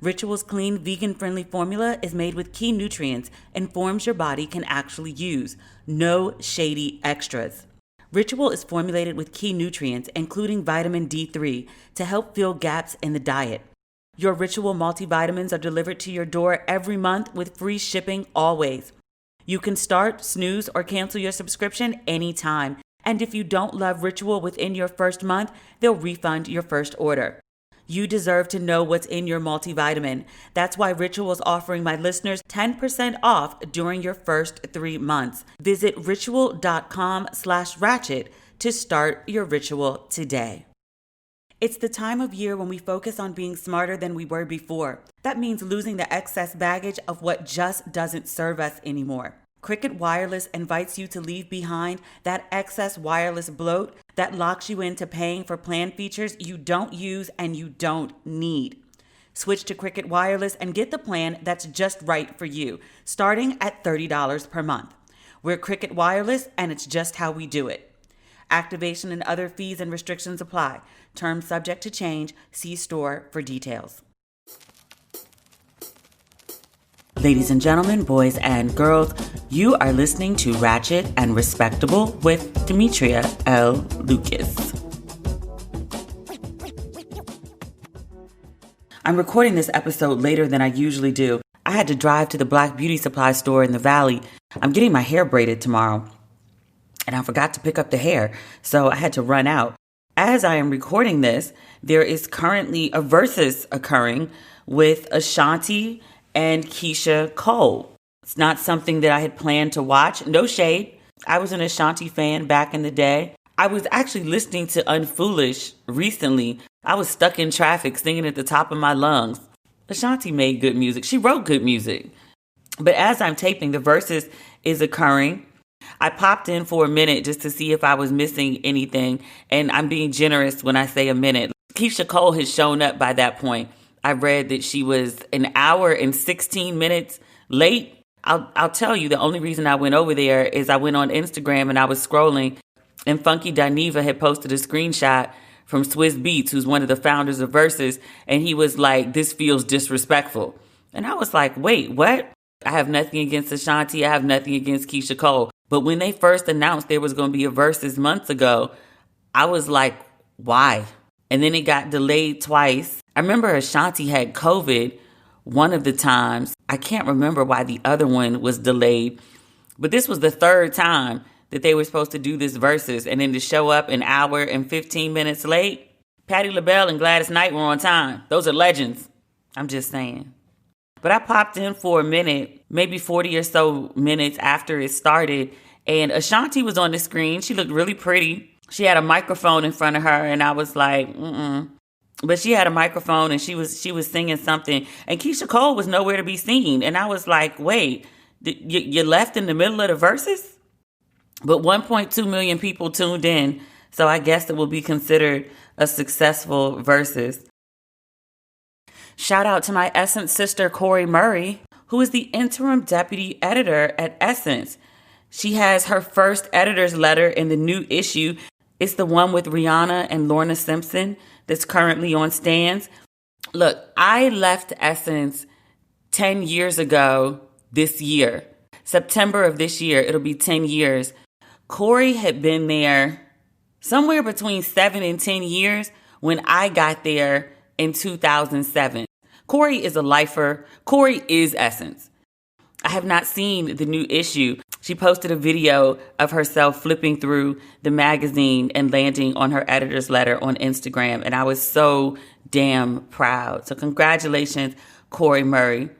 Ritual's clean, vegan-friendly formula is made with key nutrients and forms your body can actually use. No shady extras. Ritual is formulated with key nutrients, including vitamin D3, to help fill gaps in the diet. Your Ritual multivitamins are delivered to your door every month with free shipping always. You can start, snooze, or cancel your subscription anytime. And if you don't love Ritual within your first month, they'll refund your first order. You deserve to know what's in your multivitamin. That's why Ritual is offering my listeners 10% off during your first 3 months. Visit ritual.com/ratchet to start your Ritual today. It's the time of year when we focus on being smarter than we were before. That means losing the excess baggage of what just doesn't serve us anymore. Cricket Wireless invites you to leave behind that excess wireless bloat that locks you into paying for plan features you don't use and you don't need. Switch to Cricket Wireless and get the plan that's just right for you, starting at $30 per month. We're Cricket Wireless, and it's just how we do it. Activation and other fees and restrictions apply. Terms subject to change. See store for details. Ladies and gentlemen, boys and girls, you are listening to Ratchet and Respectable with Demetria L. Lucas. I'm recording this episode later than I usually do. I had to drive to the Black Beauty Supply store in the Valley. I'm getting my hair braided tomorrow, and I forgot to pick up the hair, so I had to run out. As I am recording this, there is currently a versus occurring with Ashanti and Keyshia Cole. It's not something that I had planned to watch. No shade. I was an Ashanti fan back in the day. I was actually listening to Unfoolish recently. I was stuck in traffic singing at the top of my lungs. Ashanti made good music. She wrote good music. But as I'm taping, the versus is occurring. I popped in for a minute just to see if I was missing anything. And I'm being generous when I say a minute. Keyshia Cole has shown up by that point. I read that she was an hour and 16 minutes late. I'll tell you, the only reason I went over there is I went on Instagram and I was scrolling, and Funky Dineva had posted a screenshot from Swiss Beats, who's one of the founders of Versus, and he was like, "This feels disrespectful." And I was like, wait, what? I have nothing against Ashanti. I have nothing against Keyshia Cole. But when they first announced there was going to be a Versus months ago, I was like, why? And then it got delayed twice. I remember Ashanti had COVID one of the times. I can't remember why the other one was delayed. But this was the third time that they were supposed to do this versus. And then to show up an hour and 15 minutes late. Patti LaBelle and Gladys Knight were on time. Those are legends. I'm just saying. But I popped in for a minute, maybe 40 or so minutes after it started. And Ashanti was on the screen. She looked really pretty. She had a microphone in front of her. And I was like, But she had a microphone and she was singing something, and Keyshia Cole was nowhere to be seen. And I was like, wait, you left in the middle of the verses? But 1.2 million people tuned in, so I guess it will be considered a successful verses. Shout out to my Essence sister, Corey Murray, who is the interim deputy editor at Essence. She has her first editor's letter in the new issue. It's the one with Rihanna and Lorna Simpson that's currently on stands. Look, I left Essence 10 years ago this year. September of this year, it'll be 10 years. Corey had been there somewhere between 7 and 10 years when I got there in 2007. Corey is a lifer. Corey is Essence. I have not seen the new issue. She posted a video of herself flipping through the magazine and landing on her editor's letter on Instagram. And I was so damn proud. So congratulations, Corey Murray.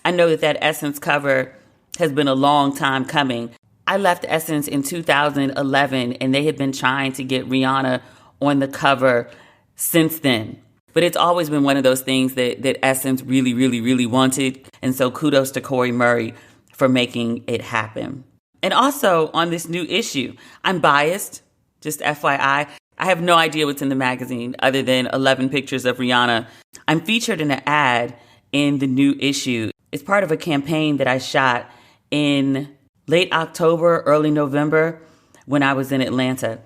I know that Essence cover has been a long time coming. I left Essence in 2011, and they had been trying to get Rihanna on the cover since then. But it's always been one of those things that Essence really, really, really wanted. And so kudos to Corey Murray for making it happen. And also on this new issue, I'm biased, just FYI. I have no idea what's in the magazine other than 11 pictures of Rihanna. I'm featured in an ad in the new issue. It's part of a campaign that I shot in late October, early November when I was in Atlanta.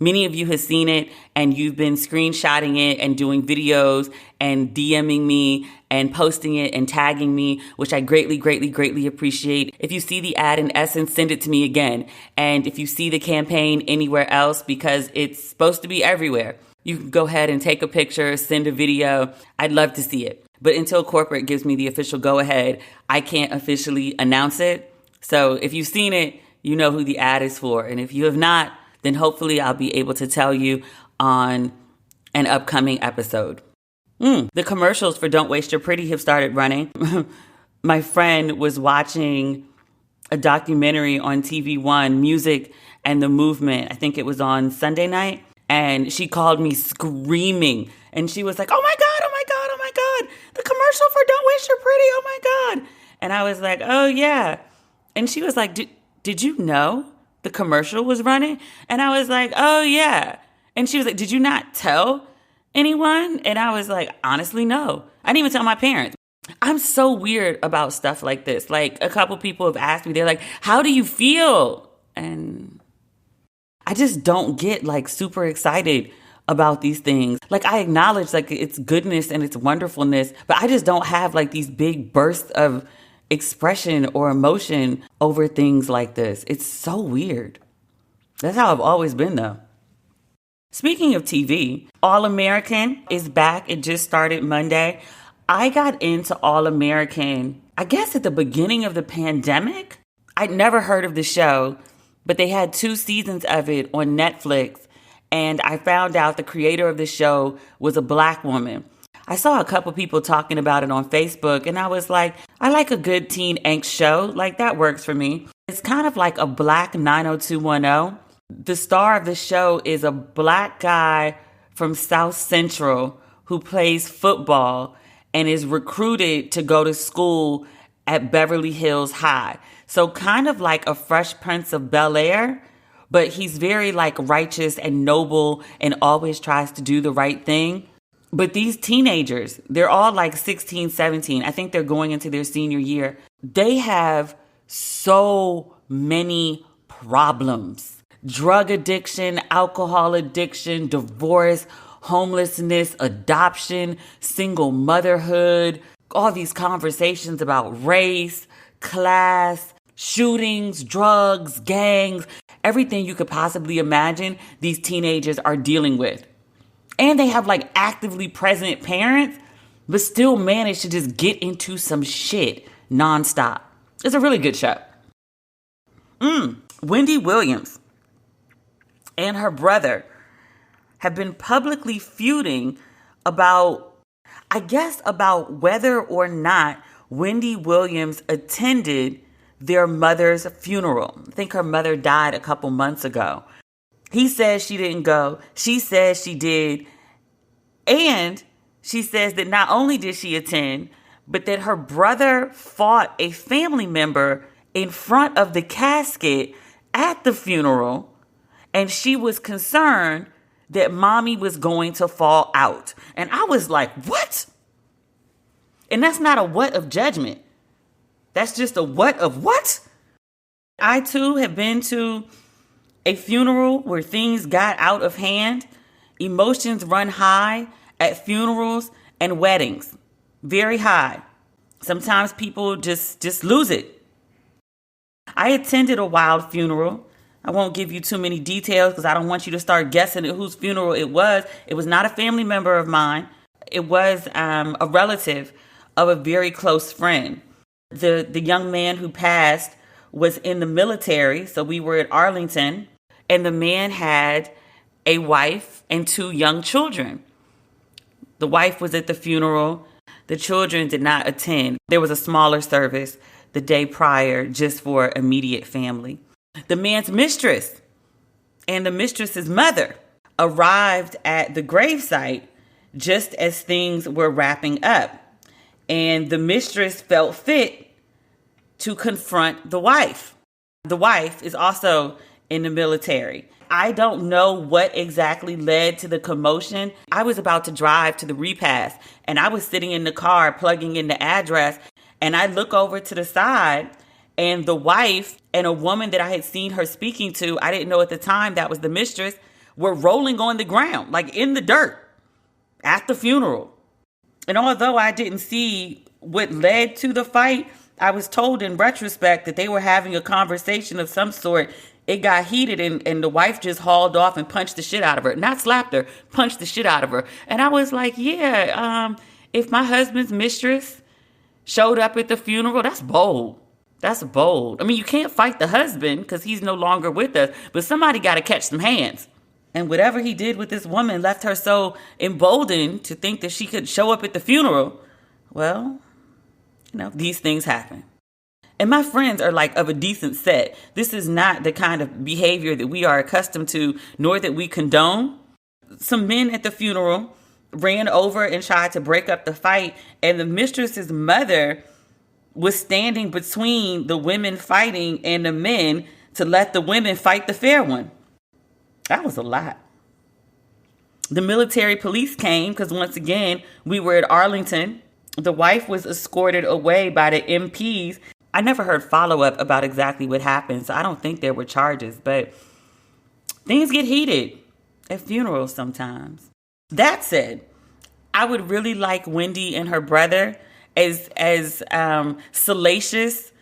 Many of you have seen it and you've been screenshotting it and doing videos and DMing me and posting it and tagging me, which I greatly, greatly, greatly appreciate. If you see the ad in Essence, send it to me again. And if you see the campaign anywhere else, because it's supposed to be everywhere, you can go ahead and take a picture, send a video. I'd love to see it. But until corporate gives me the official go-ahead, I can't officially announce it. So if you've seen it, you know who the ad is for. And if you have not, then hopefully I'll be able to tell you on an upcoming episode. The commercials for Don't Waste Your Pretty have started running. My friend was watching a documentary on TV One, Music and the Movement. I think it was on Sunday night. And she called me screaming. And she was like, oh my God, oh my God, oh my God. The commercial for Don't Waste Your Pretty, oh my God. And I was like, oh yeah. And she was like, did you know the commercial was running? And I was like, oh yeah. And she was like, did you not tell anyone? And I was like, honestly, no. I didn't even tell my parents. I'm so weird about stuff like this. Like, a couple people have asked me, they're like, how do you feel? And I just don't get like super excited about these things. Like, I acknowledge like its goodness and its wonderfulness, but I just don't have like these big bursts of expression or emotion over things like this. It's so weird. That's how I've always been though. Speaking of TV, All American is back. It just started Monday. I got into All American, I guess at the beginning of the pandemic. I'd never heard of the show, but they had 2 seasons of it on Netflix. And I found out the creator of the show was a Black woman. I saw a couple people talking about it on Facebook, and I was like, I like a good teen angst show. Like, that works for me. It's kind of like a Black 90210. The star of the show is a Black guy from South Central who plays football and is recruited to go to school at Beverly Hills High. So kind of like a Fresh Prince of Bel-Air, but he's very like righteous and noble and always tries to do the right thing. But these teenagers, they're all like 16, 17. I think they're going into their senior year. They have so many problems. Drug addiction, alcohol addiction, divorce, homelessness, adoption, single motherhood, all these conversations about race, class, shootings, drugs, gangs, everything you could possibly imagine these teenagers are dealing with. And they have like actively present parents, but still manage to just get into some shit nonstop. It's a really good show. Wendy Williams and her brother have been publicly feuding about whether or not Wendy Williams attended their mother's funeral. I think her mother died a couple months ago. He says she didn't go. She says she did. And she says that not only did she attend, but that her brother fought a family member in front of the casket at the funeral. And she was concerned that mommy was going to fall out. And I was like, what? And that's not a what of judgment. That's just a what of what? I too have been to a funeral where things got out of hand. Emotions run high at funerals and weddings. Very high. Sometimes people just lose it. I attended a wild funeral. I won't give you too many details because I don't want you to start guessing at whose funeral it was. It was not a family member of mine. It was a relative of a very close friend. The young man who passed was in the military, so we were at Arlington, and the man had a wife and 2 young children. The wife was at the funeral. The children did not attend. There was a smaller service the day prior just for immediate family. The man's mistress and the mistress's mother arrived at the gravesite just as things were wrapping up. And the mistress felt fit to confront the wife. The wife is also in the military. I don't know what exactly led to the commotion. I was about to drive to the repast and I was sitting in the car plugging in the address, and I look over to the side and the wife and a woman that I had seen her speaking to, I didn't know at the time that was the mistress, were rolling on the ground, like in the dirt at the funeral. And although I didn't see what led to the fight, I was told in retrospect that they were having a conversation of some sort. It got heated and the wife just hauled off and punched the shit out of her. Not slapped her, punched the shit out of her. And I was like, yeah, if my husband's mistress showed up at the funeral, that's bold. That's bold. I mean, you can't fight the husband because he's no longer with us, but somebody got to catch some hands. And whatever he did with this woman left her so emboldened to think that she could show up at the funeral. Well, these things happen. And my friends are like of a decent set. This is not the kind of behavior that we are accustomed to, nor that we condone. Some men at the funeral ran over and tried to break up the fight, and the mistress's mother was standing between the women fighting and the men to let the women fight the fair one. That was a lot. The military police came because, once again, we were at Arlington. The wife was escorted away by the MPs. I never heard follow-up about exactly what happened, so I don't think there were charges, but things get heated at funerals sometimes. That said, I would really like Wendy and her brother, as salacious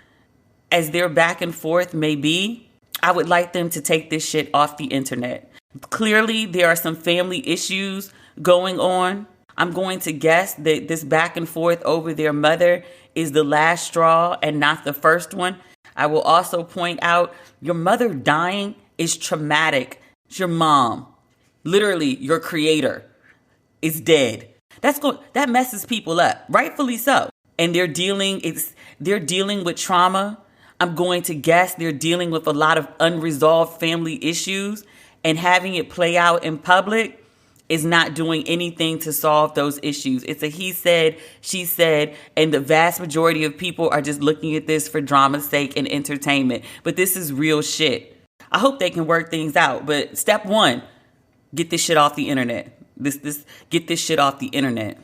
as their back and forth may be, I would like them to take this shit off the internet. Clearly, there are some family issues going on. I'm going to guess that this back and forth over their mother is the last straw and not the first one. I will also point out your mother dying is traumatic. It's your mom, literally your creator, is dead. That messes people up, rightfully so. And they're dealing with trauma. I'm going to guess they're dealing with a lot of unresolved family issues, and having it play out in public is not doing anything to solve those issues. It's a he said, she said, and the vast majority of people are just looking at this for drama's sake and entertainment. But this is real shit. I hope they can work things out. But step one, get this shit off the internet. Get this shit off the internet.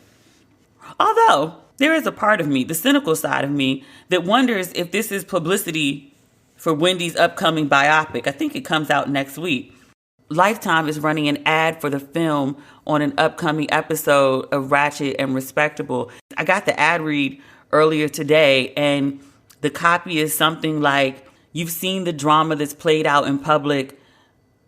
Although there is a part of me, the cynical side of me, that wonders if this is publicity for Wendy's upcoming biopic. I think it comes out next week. Lifetime is running an ad for the film on an upcoming episode of Ratchet and Respectable. I got the ad read earlier today, and the copy is something like, you've seen the drama that's played out in public,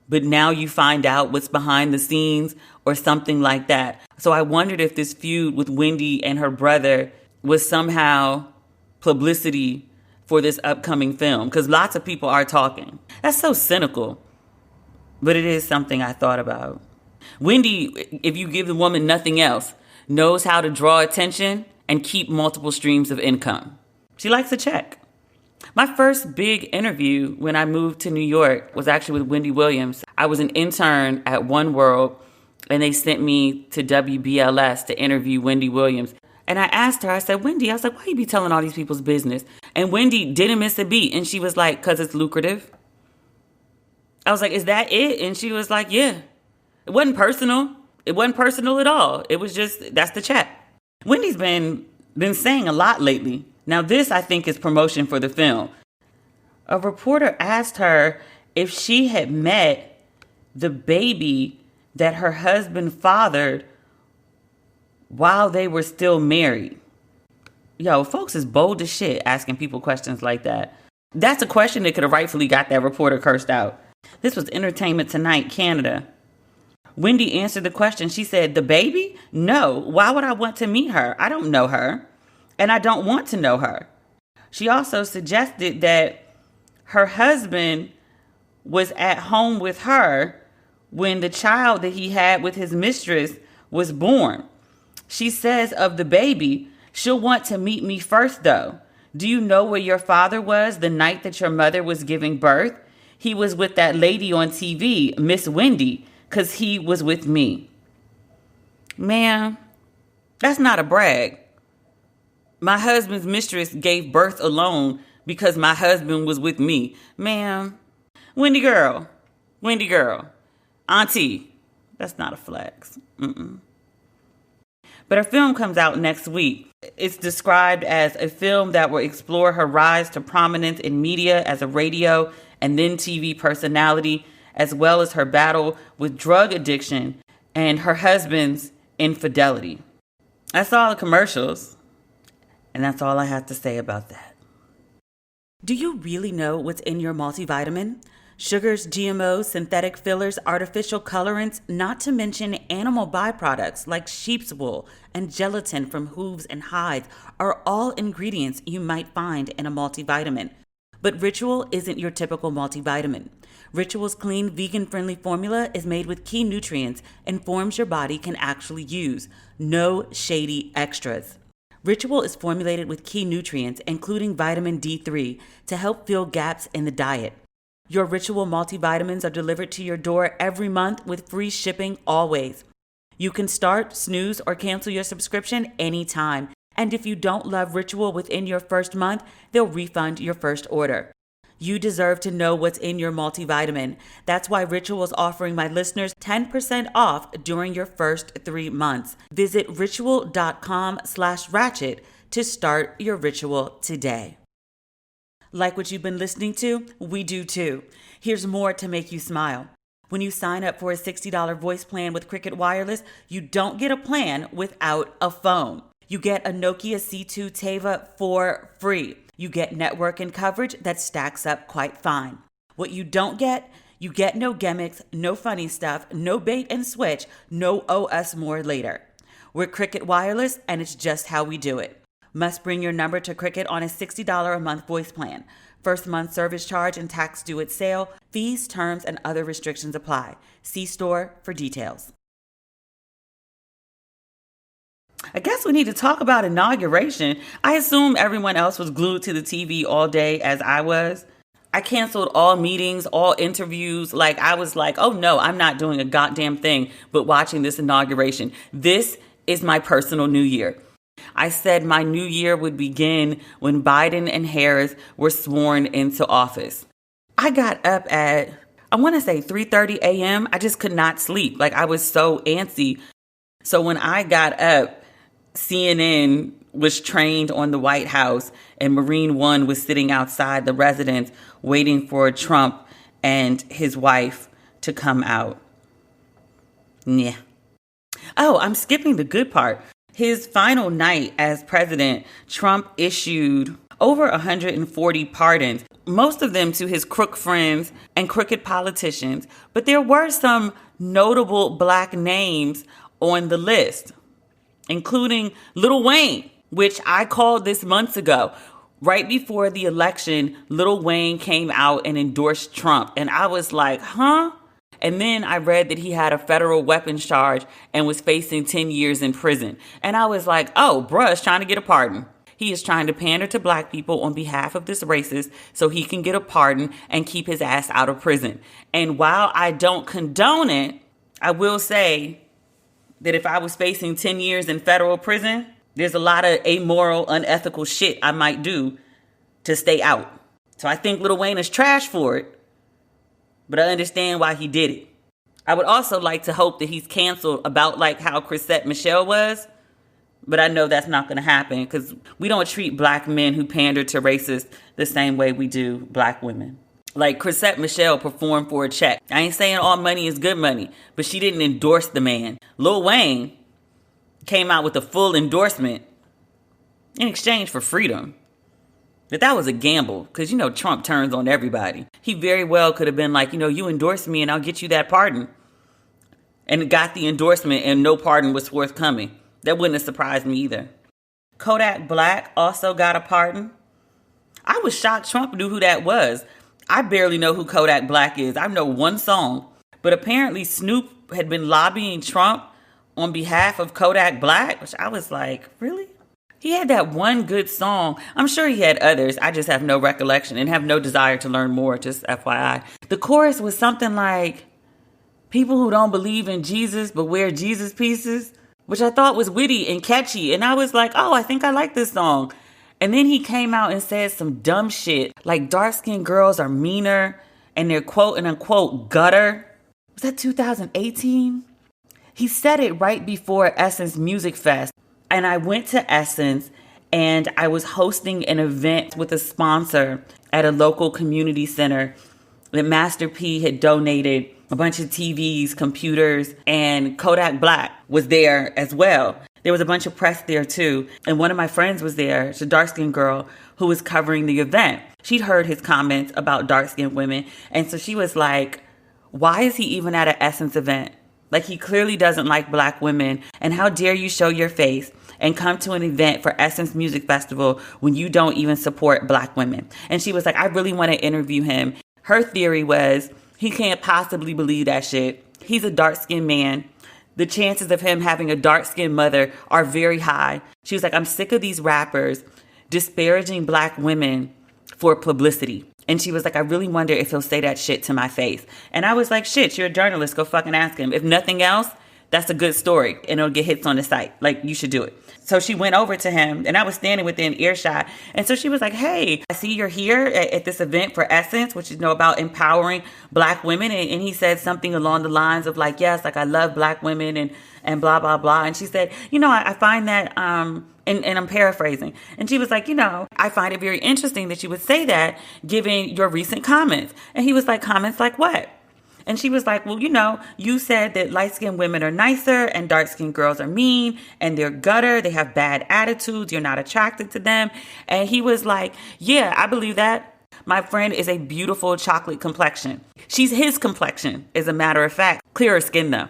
but now you find out what's behind the scenes, or something like that. So I wondered if this feud with Wendy and her brother was somehow publicity for this upcoming film, because lots of people are talking. That's so cynical. But it is something I thought about. Wendy, if you give the woman nothing else, knows how to draw attention and keep multiple streams of income. She likes a check. My first big interview when I moved to New York was actually with Wendy Williams. I was an intern at One World, and they sent me to WBLS to interview Wendy Williams. And I asked her, I said, Wendy, I was like, why you be telling all these people's business? And Wendy didn't miss a beat. And she was like, because it's lucrative. I was like, is that it? And she was like, yeah. It wasn't personal. It wasn't personal at all. It was just, that's the check. Wendy's been saying a lot lately. Now this, I think, is promotion for the film. A reporter asked her if she had met the baby that her husband fathered while they were still married. Yo, folks is bold as shit asking people questions like that. That's a question that could have rightfully got that reporter cursed out. This was Entertainment Tonight, Canada. Wendy answered the question. She said, the baby? No. Why would I want to meet her? I don't know her. And I don't want to know her. She also suggested that her husband was at home with her when the child that he had with his mistress was born. She says of the baby, she'll want to meet me first, though. Do you know where your father was the night that your mother was giving birth? He was with that lady on TV, Miss Wendy, because he was with me. Man, that's not a brag. My husband's mistress gave birth alone because my husband was with me. Man, Wendy girl, auntie, that's not a flex. But her film comes out next week. It's described as a film that will explore her rise to prominence in media as a radio and then TV personality, as well as her battle with drug addiction and her husband's infidelity. I saw the commercials, and that's all I have to say about that. Do you really know what's in your multivitamin? Sugars, GMOs, synthetic fillers, artificial colorants, not to mention animal byproducts like sheep's wool and gelatin from hooves and hides are all ingredients you might find in a multivitamin. But Ritual isn't your typical multivitamin. Ritual's clean, vegan-friendly formula is made with key nutrients and forms your body can actually use. No shady extras. Ritual is formulated with key nutrients, including vitamin D3, to help fill gaps in the diet. Your Ritual multivitamins are delivered to your door every month with free shipping always. You can start, snooze, or cancel your subscription anytime. And if you don't love Ritual within your first month, they'll refund your first order. You deserve to know what's in your multivitamin. That's why Ritual is offering my listeners 10% off during your first 3 months. Visit ritual.com/ratchet to start your Ritual today. Like what you've been listening to? We do too. Here's more to make you smile. When you sign up for a $60 voice plan with Cricket Wireless, you don't get a plan without a phone. You get a Nokia C2 Teva for free. You get network and coverage that stacks up quite fine. What you don't get, you get no gimmicks, no funny stuff, no bait and switch, no owe us more later. We're Cricket Wireless, and it's just how we do it. Must bring your number to Cricket on a $60 a month voice plan. First month service charge and tax due at sale. Fees, terms, and other restrictions apply. See store for details. I guess we need to talk about inauguration. I assume everyone else was glued to the TV all day as I was. I canceled all meetings, all interviews. I was like, oh no, I'm not doing a goddamn thing but watching this inauguration. This is my personal new year. I said my new year would begin when Biden and Harris were sworn into office. I got up at, I want to say 3:30 a.m. I just could not sleep. I was so antsy. So when I got up, CNN was trained on the White House and Marine One was sitting outside the residence waiting for Trump and his wife to come out. Yeah. Oh, I'm skipping the good part. His final night as president, Trump issued over 140 pardons, most of them to his crook friends and crooked politicians. But there were some notable black names on the list, including Lil Wayne, which I called this months ago. Right before the election, Lil Wayne came out and endorsed Trump. And I was like, huh? And then I read that he had a federal weapons charge and was facing 10 years in prison. And I was like, oh, bruh is trying to get a pardon. He is trying to pander to black people on behalf of this racist so he can get a pardon and keep his ass out of prison. And while I don't condone it, I will say that if I was facing 10 years in federal prison, there's a lot of amoral, unethical shit I might do to stay out. So I think Lil Wayne is trash for it, but I understand why he did it. I would also like to hope that he's canceled about how Chrisette Michele was, but I know that's not going to happen because we don't treat black men who pander to racists the same way we do black women. Chrisette Michele performed for a check. I ain't saying all money is good money, but she didn't endorse the man. Lil Wayne came out with a full endorsement in exchange for freedom. But that was a gamble because, Trump turns on everybody. He very well could have been like, you endorse me and I'll get you that pardon. And got the endorsement and no pardon was forthcoming. That wouldn't have surprised me either. Kodak Black also got a pardon. I was shocked Trump knew who that was. I barely know who Kodak Black is. I know one song. But apparently Snoop had been lobbying Trump on behalf of Kodak Black, which I was like, really? He had that one good song. I'm sure he had others. I just have no recollection and have no desire to learn more, just FYI. The chorus was something like, people who don't believe in Jesus but wear Jesus pieces, which I thought was witty and catchy. And I was like, oh, I think I like this song. And then he came out and said some dumb shit like dark-skinned girls are meaner and they're quote and unquote gutter. Was that 2018? He said it right before Essence Music Fest. And I went to Essence and I was hosting an event with a sponsor at a local community center that Master P had donated a bunch of TVs, computers, and Kodak Black was there as well. There was a bunch of press there too. And one of my friends was there. It's a dark-skinned girl who was covering the event. She'd heard his comments about dark-skinned women. And so she was like, why is he even at an Essence event? Like, he clearly doesn't like black women. And how dare you show your face and come to an event for Essence Music Festival when you don't even support black women? And she was like, I really want to interview him. Her theory was, he can't possibly believe that shit. He's a dark-skinned man. The chances of him having a dark-skinned mother are very high. She was like, I'm sick of these rappers disparaging black women for publicity. And she was like, I really wonder if he'll say that shit to my face. And I was like, shit, you're a journalist. Go fucking ask him. If nothing else, that's a good story. And it'll get hits on the site. Like, you should do it. So she went over to him, and I was standing within earshot. And so she was like, hey, I see you're here at this event for Essence, which is, about empowering black women. And he said something along the lines of like, yes, like I love black women and blah, blah, blah. And she said, I find that, and I'm paraphrasing. And she was like, I find it very interesting that you would say that given your recent comments. And he was like, comments like what? And she was like, well, you said that light-skinned women are nicer and dark-skinned girls are mean and they're gutter. They have bad attitudes. You're not attracted to them. And he was like, yeah, I believe that. My friend is a beautiful chocolate complexion. She's his complexion, as a matter of fact. Clearer skin, though.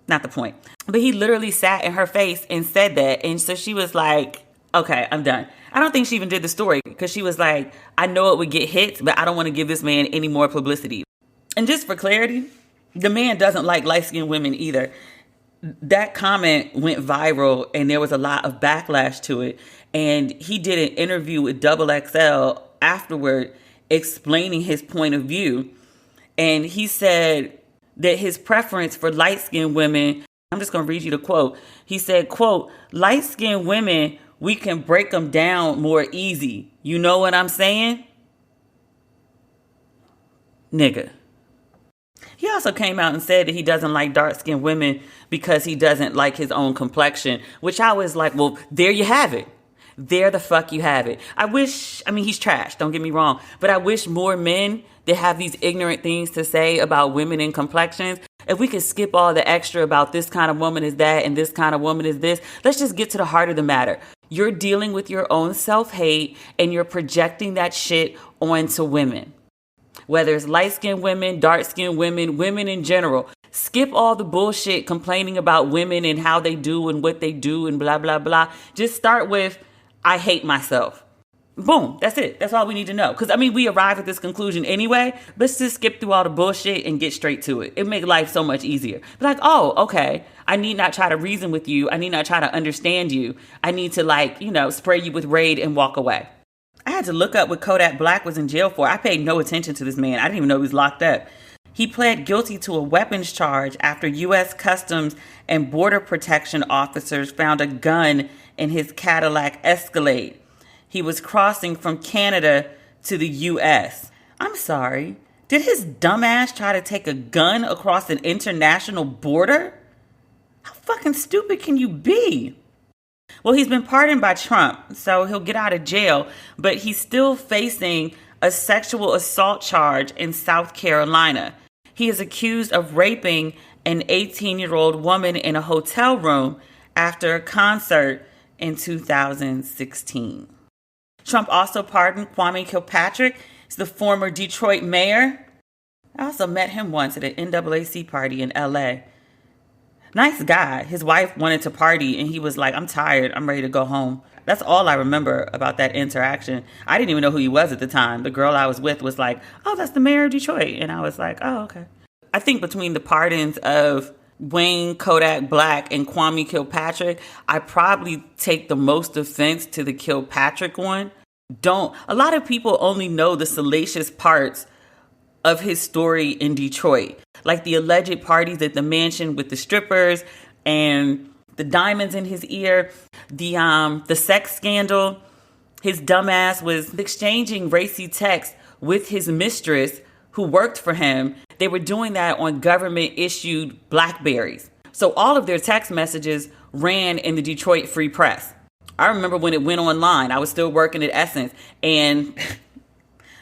Not the point. But he literally sat in her face and said that. And so she was like, okay, I'm done. I don't think she even did the story because she was like, I know it would get hits, but I don't want to give this man any more publicity. And just for clarity, the man doesn't like light-skinned women either. That comment went viral and there was a lot of backlash to it. And he did an interview with Double XL afterward explaining his point of view. And he said that his preference for light-skinned women, I'm just going to read you the quote. He said, quote, light-skinned women, we can break them down more easy. You know what I'm saying? Nigga. He also came out and said that he doesn't like dark-skinned women because he doesn't like his own complexion, which I was like, well, there you have it. There the fuck you have it. He's trash, don't get me wrong, but I wish more men that have these ignorant things to say about women and complexions, if we could skip all the extra about this kind of woman is that and this kind of woman is this, let's just get to the heart of the matter. You're dealing with your own self-hate and you're projecting that shit onto women. Whether it's light-skinned women, dark-skinned women, women in general. Skip all the bullshit complaining about women and how they do and what they do and blah, blah, blah. Just start with, I hate myself. Boom. That's it. That's all we need to know. Because, we arrive at this conclusion anyway. Let's just skip through all the bullshit and get straight to it. It makes life so much easier. Like, oh, okay. I need not try to reason with you. I need not try to understand you. I need to, spray you with Raid and walk away. I had to look up what Kodak Black was in jail for. I paid no attention to this man. I didn't even know he was locked up. He pled guilty to a weapons charge after U.S. Customs and Border Protection officers found a gun in his Cadillac Escalade. He was crossing from Canada to the U.S. I'm sorry. Did his dumbass try to take a gun across an international border? How fucking stupid can you be? Well, he's been pardoned by Trump, so he'll get out of jail, but he's still facing a sexual assault charge in South Carolina. He is accused of raping an 18-year-old woman in a hotel room after a concert in 2016. Trump also pardoned Kwame Kilpatrick. He's the former Detroit mayor. I also met him once at an NAACP party in LA. Nice guy. His wife wanted to party and he was like, I'm tired. I'm ready to go home. That's all I remember about that interaction. I didn't even know who he was at the time. The girl I was with was like, oh, that's the mayor of Detroit. And I was like, oh, okay. I think between the pardons of Wayne Kodak Black and Kwame Kilpatrick, I probably take the most offense to the Kilpatrick one. A lot of people only know the salacious parts of his story in Detroit, like the alleged parties at the mansion with the strippers and the diamonds in his ear, the sex scandal. His dumbass was exchanging racy texts with his mistress who worked for him. They were doing that on government-issued Blackberries. So all of their text messages ran in the Detroit Free Press. I remember when it went online, I was still working at Essence, and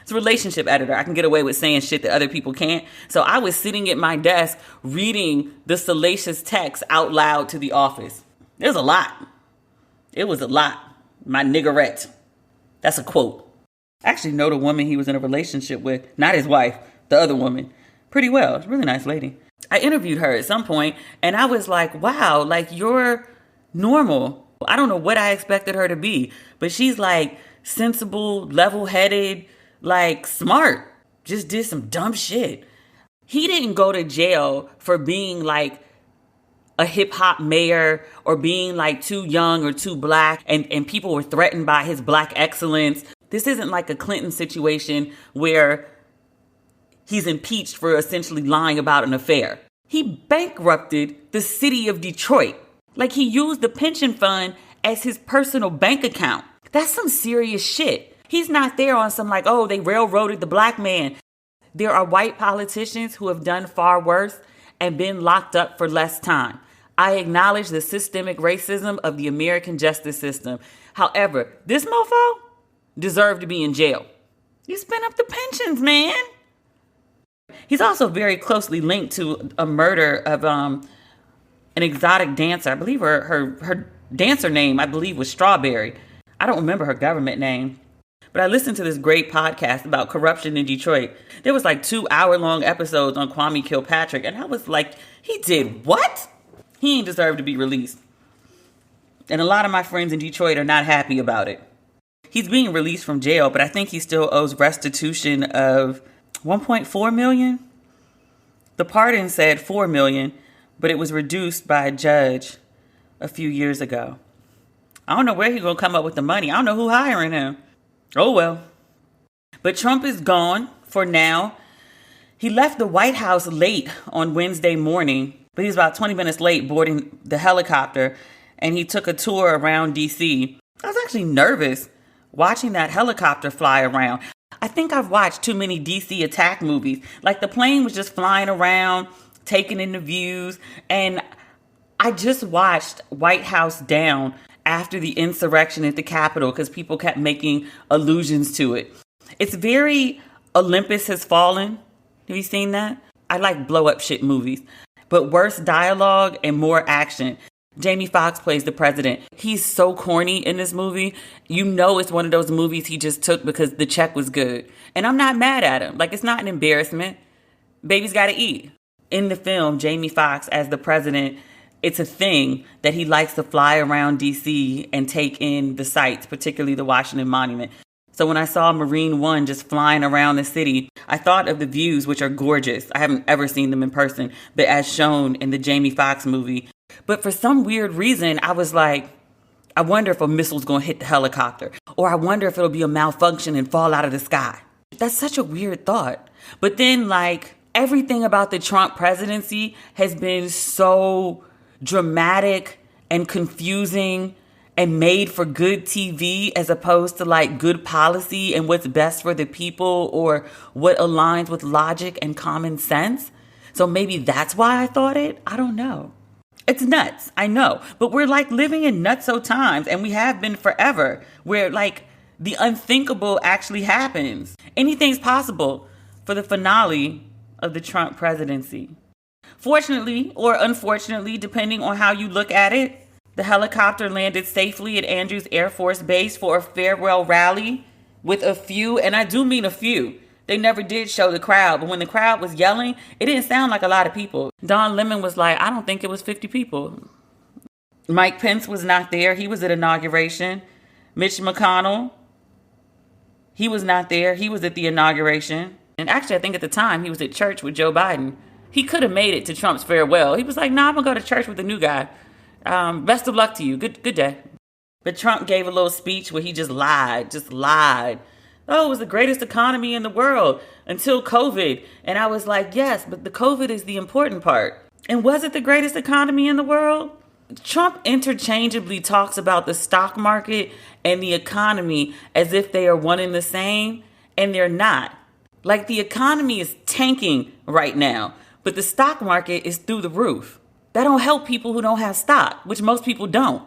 It's a relationship editor. I can get away with saying shit that other people can't. So I was sitting at my desk reading the salacious text out loud to the office. It was a lot. It was a lot. My niggerette. That's a quote. I actually know the woman he was in a relationship with, not his wife, the other woman, pretty well. She's a really nice lady. I interviewed her at some point and I was like, wow, like you're normal. I don't know what I expected her to be, but she's like sensible, level-headed, like smart. Just did some dumb shit. He didn't go to jail for being like a hip hop mayor or being like too young or too black and people were threatened by his black excellence. This isn't like a Clinton situation where he's impeached for essentially lying about an affair. He bankrupted the city of Detroit. Like he used the pension fund as his personal bank account. That's some serious shit. He's not there on some like, oh, they railroaded the black man. There are white politicians who have done far worse and been locked up for less time. I acknowledge the systemic racism of the American justice system. However, this mofo deserved to be in jail. You spent up the pensions, man. He's also very closely linked to a murder of an exotic dancer. I believe her dancer name, I believe, was Strawberry. I don't remember her government name. But I listened to this great podcast about corruption in Detroit. There was like 2-hour-long episodes on Kwame Kilpatrick. And I was like, he did what? He ain't deserve to be released. And a lot of my friends in Detroit are not happy about it. He's being released from jail, but I think he still owes restitution of $1.4 million. The pardon said $4 million, but it was reduced by a judge a few years ago. I don't know where he's going to come up with the money. I don't know who hiring him. Oh, well. But Trump is gone for now. He left the White House late on Wednesday morning, but he was about 20 minutes late boarding the helicopter, and he took a tour around D.C. I was actually nervous watching that helicopter fly around. I think I've watched too many D.C. attack movies. Like the plane was just flying around, taking in the views, and I just watched White House Down after the insurrection at the Capitol because people kept making allusions to it. It's very Olympus Has Fallen. Have you seen that? I like blow up shit movies, but worse dialogue and more action. Jamie Foxx plays the president. He's so corny in this movie. You know it's one of those movies he just took because the check was good. And I'm not mad at him. Like, it's not an embarrassment. Baby's got to eat. In the film, Jamie Foxx as the president, it's a thing that he likes to fly around D.C. and take in the sights, particularly the Washington Monument. So when I saw Marine One just flying around the city, I thought of the views, which are gorgeous. I haven't ever seen them in person, but as shown in the Jamie Foxx movie. But for some weird reason, I was like, I wonder if a missile's going to hit the helicopter. Or I wonder if it'll be a malfunction and fall out of the sky. That's such a weird thought. But then, like, everything about the Trump presidency has been so dramatic and confusing and made for good TV as opposed to like good policy and what's best for the people or what aligns with logic and common sense. So maybe that's why I thought it. I don't know. It's nuts. I know. But we're like living in nutso times, and we have been forever, where like the unthinkable actually happens. Anything's possible for the finale of the Trump presidency. Fortunately or unfortunately, depending on how you look at it, the helicopter landed safely at Andrews Air Force Base for a farewell rally with a few, and I do mean a few. They never did show the crowd, but when the crowd was yelling, it didn't sound like a lot of people. Don Lemon was like, I don't think it was 50 people. Mike Pence was not there. He was at inauguration. Mitch McConnell, he was not there. He was at the inauguration. And actually, I think at the time, he was at church with Joe Biden. He could have made it to Trump's farewell. He was like, nah, I'm going to go to church with the new guy. Best of luck to you. Good day. But Trump gave a little speech where he just lied. Oh, it was the greatest economy in the world until COVID. And I was like, yes, but the COVID is the important part. And was it the greatest economy in the world? Trump interchangeably talks about the stock market and the economy as if they are one and the same, and they're not. Like the economy is tanking right now, but the stock market is through the roof. That don't help people who don't have stock, which most people don't.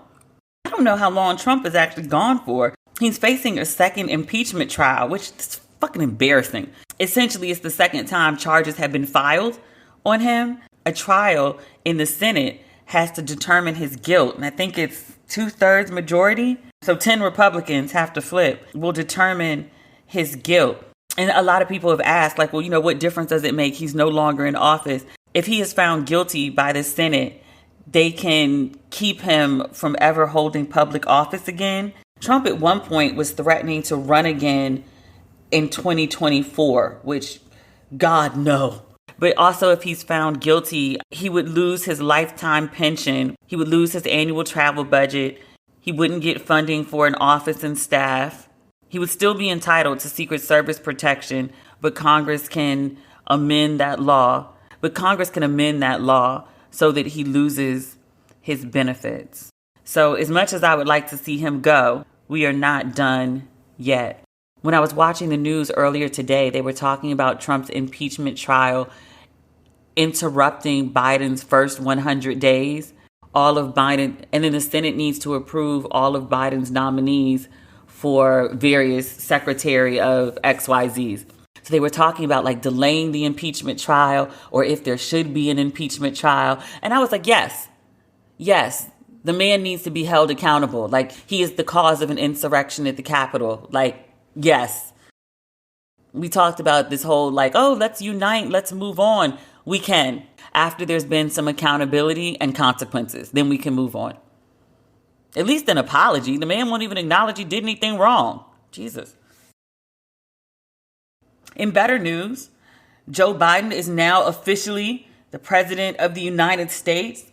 I don't know how long Trump is actually gone for. He's facing a second impeachment trial, which is fucking embarrassing. Essentially, it's the second time charges have been filed on him. A trial in the Senate has to determine his guilt. And I think it's 2/3 majority. So 10 Republicans have to flip, will determine his guilt. And a lot of people have asked, like, well, what difference does it make? He's no longer in office. If he is found guilty by the Senate, they can keep him from ever holding public office again. Trump at one point was threatening to run again in 2024, which, God, no. But also, if he's found guilty, he would lose his lifetime pension. He would lose his annual travel budget. He wouldn't get funding for an office and staff. He would still be entitled to Secret Service protection, but Congress can amend that law. So that he loses his benefits. So as much as I would like to see him go, we are not done yet. When I was watching the news earlier today, they were talking about Trump's impeachment trial interrupting Biden's first 100 days. All of Biden, and then the Senate needs to approve all of Biden's nominees for various Secretary of XYZs. So they were talking about like delaying the impeachment trial or if there should be an impeachment trial. And I was like, yes, the man needs to be held accountable. Like, he is the cause of an insurrection at the Capitol. Like, yes. We talked about this whole like, oh, let's unite, let's move on. We can. After there's been some accountability and consequences, then we can move on. At least an apology. The man won't even acknowledge he did anything wrong. Jesus. In better news, Joe Biden is now officially the president of the United States.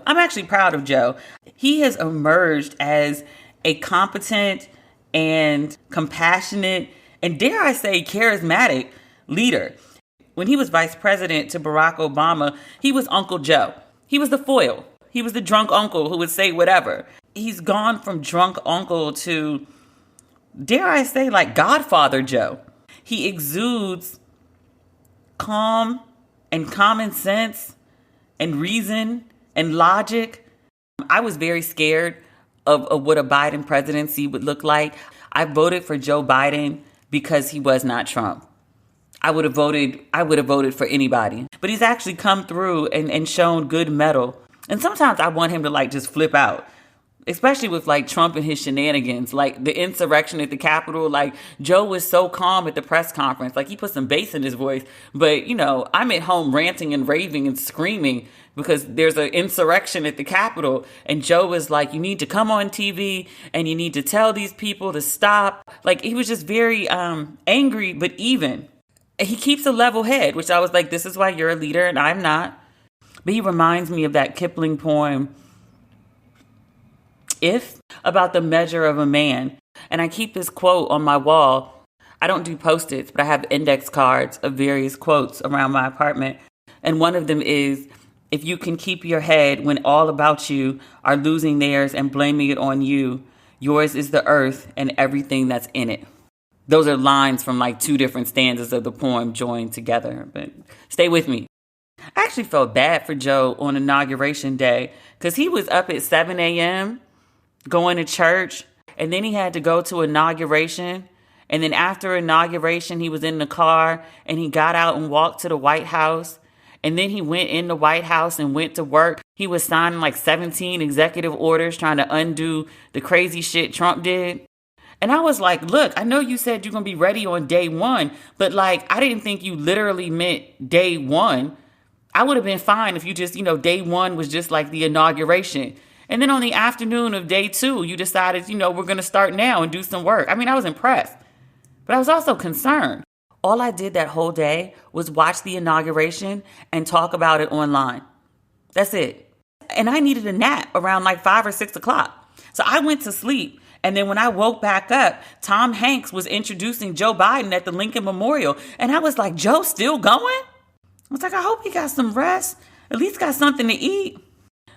I'm actually proud of Joe. He has emerged as a competent and compassionate and, dare I say, charismatic leader. When he was vice president to Barack Obama, he was Uncle Joe. He was the foil. He was the drunk uncle who would say whatever. He's gone from drunk uncle to, dare I say, like Godfather Joe. He exudes calm and common sense and reason and logic. I was very scared of what a Biden presidency would look like. I voted for Joe Biden because he was not Trump. I would have voted for anybody. But he's actually come through and shown good mettle. And sometimes I want him to like just flip out. Especially with like Trump and his shenanigans, like the insurrection at the Capitol. Like, Joe was so calm at the press conference. Like, he put some bass in his voice. But, I'm at home ranting and raving and screaming because there's an insurrection at the Capitol. And Joe was like, you need to come on TV and you need to tell these people to stop. Like, he was just very angry, but even. And he keeps a level head, which I was like, this is why you're a leader and I'm not. But he reminds me of that Kipling poem, If, about the measure of a man. And I keep this quote on my wall. I don't do Post-its, but I have index cards of various quotes around my apartment. And one of them is, if you can keep your head when all about you are losing theirs and blaming it on you, yours is the earth and everything that's in it. Those are lines from like two different stanzas of the poem joined together. But stay with me. I actually felt bad for Joe on Inauguration Day because he was up at 7 a.m. going to church, and then he had to go to inauguration. And then after inauguration, he was in the car and he got out and walked to the White House. And then he went in the White House and went to work. He was signing like 17 executive orders trying to undo the crazy shit Trump did. And I was like, look, I know you said you're going to be ready on day one, but like, I didn't think you literally meant day one. I would have been fine if you just, day one was just like the inauguration. And then on the afternoon of day two, you decided, we're going to start now and do some work. I mean, I was impressed, but I was also concerned. All I did that whole day was watch the inauguration and talk about it online. That's it. And I needed a nap around like 5 or 6 o'clock. So I went to sleep. And then when I woke back up, Tom Hanks was introducing Joe Biden at the Lincoln Memorial. And I was like, Joe still going? I was like, I hope he got some rest, at least got something to eat.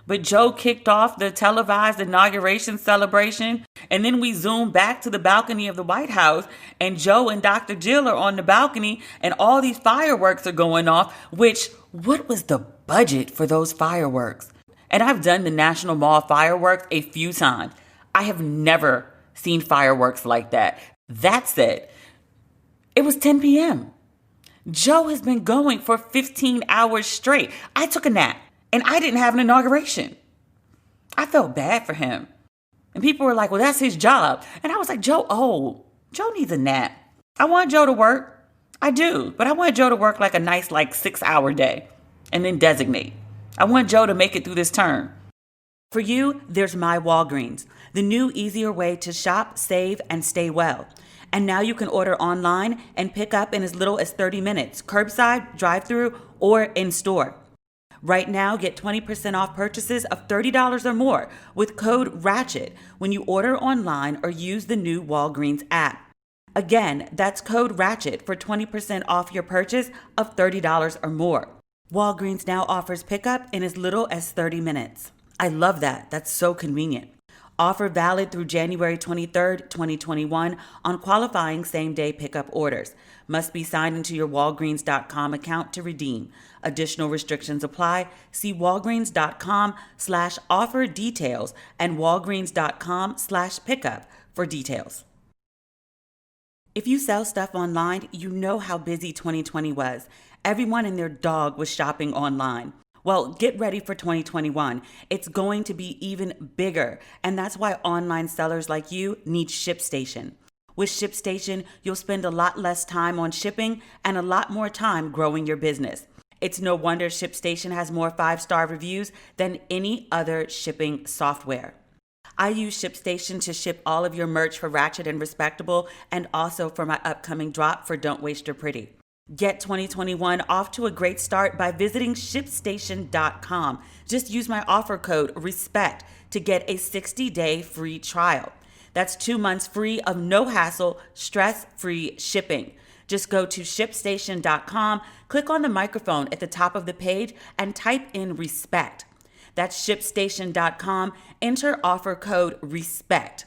But Joe kicked off the televised inauguration celebration. And then we zoomed back to the balcony of the White House. And Joe and Dr. Jill are on the balcony. And all these fireworks are going off. What was the budget for those fireworks? And I've done the National Mall fireworks a few times. I have never seen fireworks like that. That said, It was 10 p.m. Joe has been going for 15 hours straight. I took a nap and I didn't have an inauguration. I felt bad for him. And people were like, well, that's his job. And I was like, Joe needs a nap. I want Joe to work. I do. But I want Joe to work like a nice 6-hour day and then designate. I want Joe to make it through this term. For you, there's My Walgreens, the new easier way to shop, save, and stay well. And now you can order online and pick up in as little as 30 minutes, curbside, drive-through, or in-store. Right now, get 20% off purchases of $30 or more with code RATCHET when you order online or use the new Walgreens app. Again, that's code RATCHET for 20% off your purchase of $30 or more. Walgreens now offers pickup in as little as 30 minutes. I love that. That's so convenient. Offer valid through January 23rd, 2021 on qualifying same-day pickup orders. Must be signed into your Walgreens.com account to redeem. Additional restrictions apply. See Walgreens.com/offer details and Walgreens.com/pickup for details. If you sell stuff online, you know how busy 2020 was. Everyone and their dog was shopping online. Well, get ready for 2021. It's going to be even bigger, and that's why online sellers like you need ShipStation. With ShipStation, you'll spend a lot less time on shipping and a lot more time growing your business. It's no wonder ShipStation has more 5-star reviews than any other shipping software. I use ShipStation to ship all of your merch for Ratchet and Respectable and also for my upcoming drop for Don't Waste Your Pretty. Get 2021 off to a great start by visiting ShipStation.com. Just use my offer code RESPECT to get a 60-day free trial. That's 2 months free of no hassle, stress-free shipping. Just go to ShipStation.com, click on the microphone at the top of the page, and type in RESPECT. That's ShipStation.com. Enter offer code RESPECT.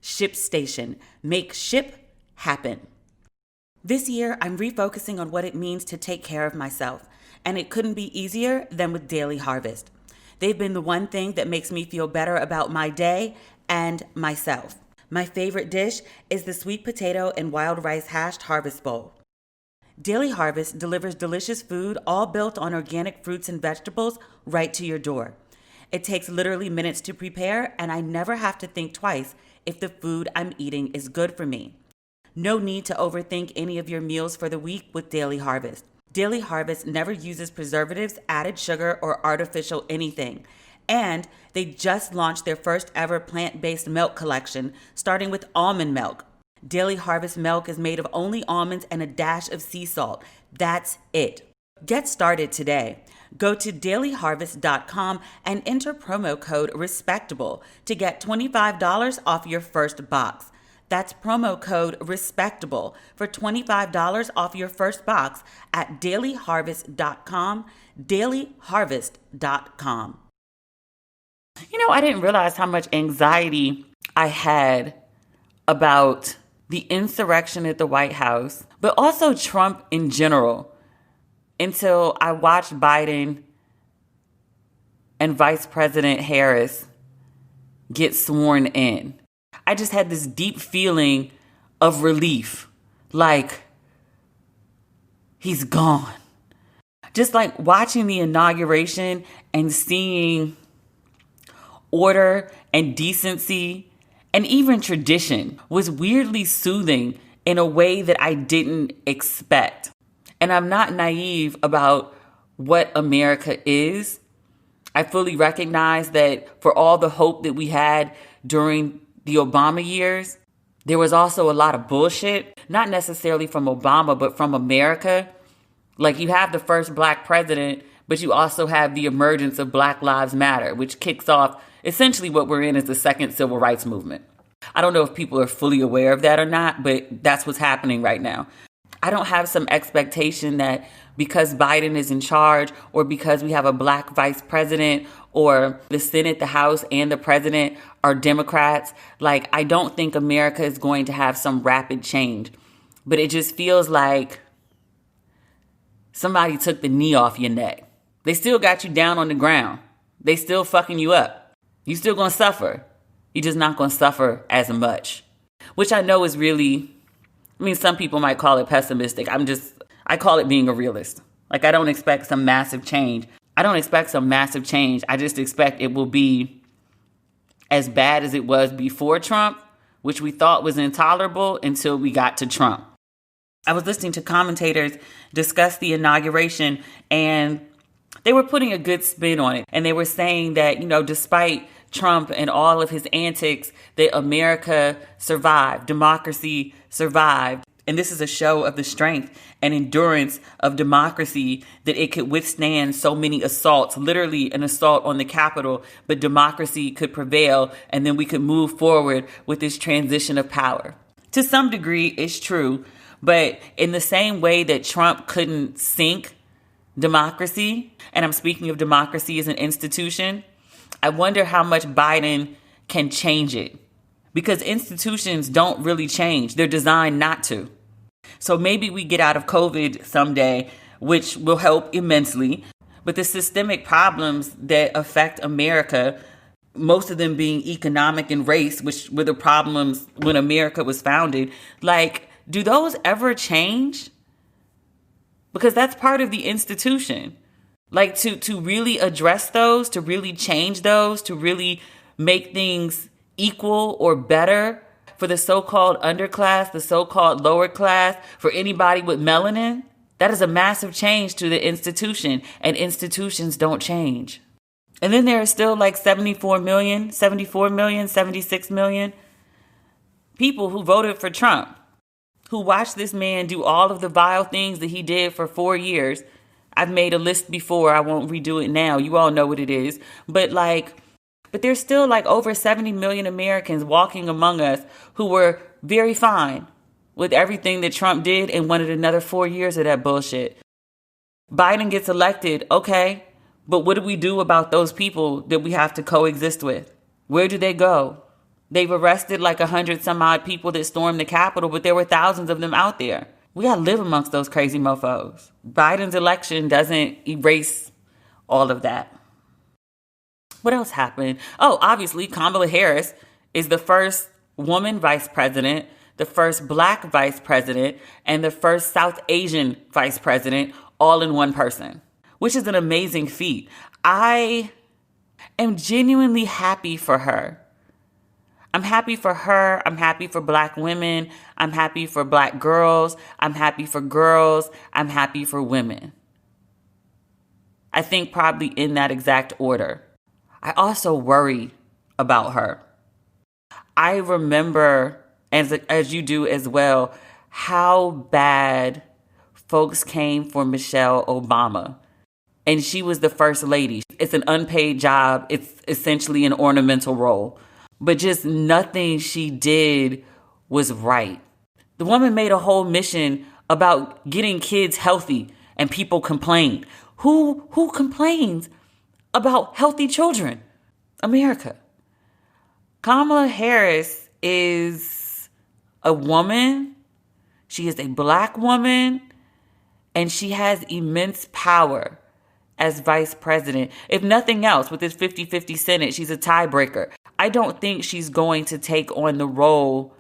ShipStation. Make ship happen. This year, I'm refocusing on what it means to take care of myself, and it couldn't be easier than with Daily Harvest. They've been the one thing that makes me feel better about my day and myself. My favorite dish is the sweet potato and wild rice hashed harvest bowl. Daily Harvest delivers delicious food all built on organic fruits and vegetables right to your door. It takes literally minutes to prepare, and I never have to think twice if the food I'm eating is good for me. No need to overthink any of your meals for the week with Daily Harvest. Daily Harvest never uses preservatives, added sugar, or artificial anything. And they just launched their first ever plant-based milk collection, starting with almond milk. Daily Harvest milk is made of only almonds and a dash of sea salt. That's it. Get started today. Go to dailyharvest.com and enter promo code RESPECTABLE to get $25 off your first box. That's promo code RESPECTABLE for $25 off your first box at dailyharvest.com, dailyharvest.com. I didn't realize how much anxiety I had about the insurrection at the White House, but also Trump in general, until I watched Biden and Vice President Harris get sworn in. I just had this deep feeling of relief, like he's gone. Just like watching the inauguration and seeing order and decency and even tradition was weirdly soothing in a way that I didn't expect. And I'm not naive about what America is. I fully recognize that for all the hope that we had during the Obama years, there was also a lot of bullshit, not necessarily from Obama, but from America. Like, you have the first black president, but you also have the emergence of Black Lives Matter, which kicks off essentially what we're in as the second civil rights movement. I don't know if people are fully aware of that or not, but that's what's happening right now. I don't have some expectation that because Biden is in charge, or because we have a black vice president, or the Senate, the House, and the president are Democrats, like, I don't think America is going to have some rapid change. But it just feels like somebody took the knee off your neck. They still got you down on the ground. They still fucking you up. You still gonna suffer. You're just not gonna suffer as much, which I know is really I mean, some people might call it pessimistic. I call it being a realist. Like, I don't expect some massive change. I just expect it will be as bad as it was before Trump, which we thought was intolerable until we got to Trump. I was listening to commentators discuss the inauguration, and they were putting a good spin on it. And they were saying that, despite Trump and all of his antics, that America survived, democracy survived. And this is a show of the strength and endurance of democracy, that it could withstand so many assaults, literally an assault on the Capitol, but democracy could prevail, and then we could move forward with this transition of power. To some degree, it's true, but in the same way that Trump couldn't sink democracy, and I'm speaking of democracy as an institution, I wonder how much Biden can change it. Because institutions don't really change. They're designed not to. So maybe we get out of COVID someday, which will help immensely. But the systemic problems that affect America, most of them being economic and race, which were the problems when America was founded, do those ever change? Because that's part of the institution. To really address those, to really change those, to really make things equal or better for the so-called underclass, the so-called lower class, for anybody with melanin, that is a massive change to the institution, and institutions don't change. And then there are still 74 million, 76 million people who voted for Trump, who watched this man do all of the vile things that he did for 4 years. I've made a list before. I won't redo it now. You all know what it is. But there's still over 70 million Americans walking among us who were very fine with everything that Trump did and wanted another 4 years of that bullshit. Biden gets elected, okay, but what do we do about those people that we have to coexist with? Where do they go? They've arrested 100 some odd people that stormed the Capitol, but there were thousands of them out there. We gotta live amongst those crazy mofos. Biden's election doesn't erase all of that. What else happened? Oh, obviously, Kamala Harris is the first woman vice president, the first black vice president, and the first South Asian vice president, all in one person, which is an amazing feat. I am genuinely happy for her. I'm happy for her. I'm happy for black women. I'm happy for black girls. I'm happy for girls. I'm happy for women. I think probably in that exact order. I also worry about her. I remember, as you do as well, how bad folks came for Michelle Obama. And she was the first lady. It's an unpaid job. It's essentially an ornamental role. But just nothing she did was right. The woman made a whole mission about getting kids healthy, and people complained. Who complains about healthy children? America. Kamala Harris is a woman. She is a black woman, and she has immense power as vice president. If nothing else, with this 50-50 Senate, she's a tiebreaker. I don't think she's going to take on the role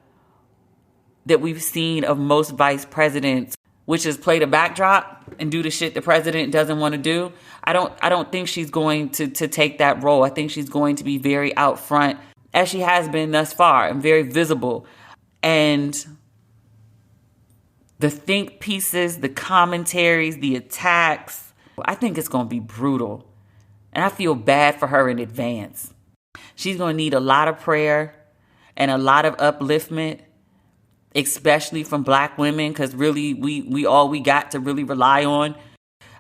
that we've seen of most vice presidents, which is play the backdrop and do the shit the president doesn't want to do. I don't think she's going to take that role. I think she's going to be very out front, as she has been thus far, and very visible. And the think pieces, the commentaries, the attacks, I think it's going to be brutal. And I feel bad for her in advance. She's going to need a lot of prayer and a lot of upliftment, especially from black women, because really we all we got to really rely on.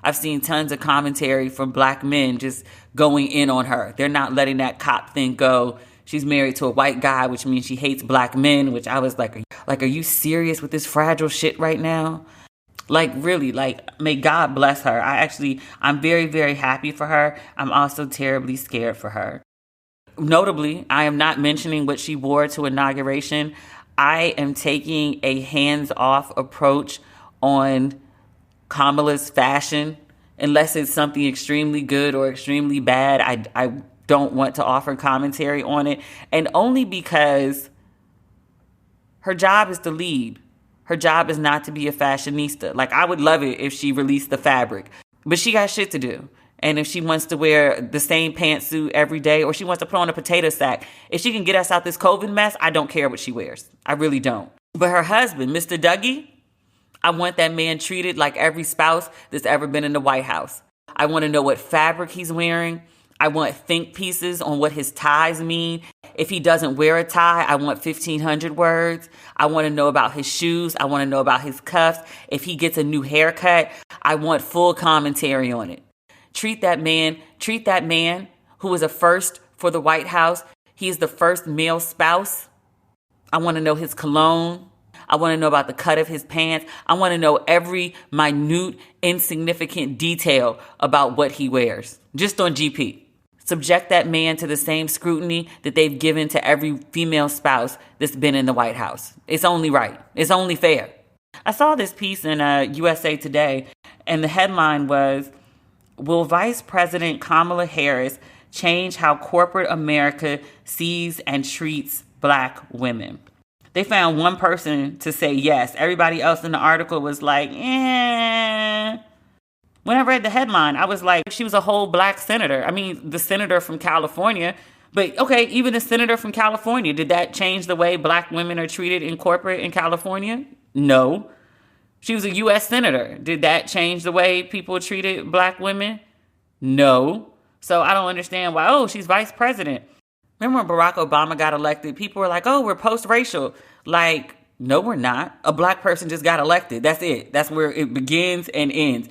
I've seen tons of commentary from black men just going in on her. They're not letting that cop thing go. She's married to a white guy, which means she hates black men, which I was like, are you serious with this fragile shit right now? Really, may God bless her. I'm very, very happy for her. I'm also terribly scared for her. Notably, I am not mentioning what she wore to inauguration. I am taking a hands-off approach on Kamala's fashion. Unless it's something extremely good or extremely bad, I don't want to offer commentary on it. And only because her job is to lead. Her job is not to be a fashionista. Like, I would love it if she released the fabric, but she got shit to do. And if she wants to wear the same pantsuit every day, or she wants to put on a potato sack, if she can get us out this COVID mess, I don't care what she wears. I really don't. But her husband, Mr. Dougie, I want that man treated like every spouse that's ever been in the White House. I want to know what fabric he's wearing. I want think pieces on what his ties mean. If he doesn't wear a tie, I want 1,500 words. I want to know about his shoes. I want to know about his cuffs. If he gets a new haircut, I want full commentary on it. Treat that man who is a first for the White House. He is the first male spouse. I want to know his cologne. I want to know about the cut of his pants. I want to know every minute, insignificant detail about what he wears, just on GP. Subject that man to the same scrutiny that they've given to every female spouse that's been in the White House. It's only right. It's only fair. I saw this piece in USA Today, and the headline was, "Will Vice President Kamala Harris change how corporate America sees and treats Black women?" They found one person to say yes. Everybody else in the article was like, eh. When I read the headline, I was like, she was a whole Black senator. I mean, the senator from California. But okay, even the senator from California, did that change the way Black women are treated in corporate in California? No. She was a U.S. senator. Did that change the way people treated Black women? No. So I don't understand why, oh, she's vice president. Remember when Barack Obama got elected? People were like, oh, we're post-racial. Like, no, we're not. A Black person just got elected. That's it. That's where it begins and ends.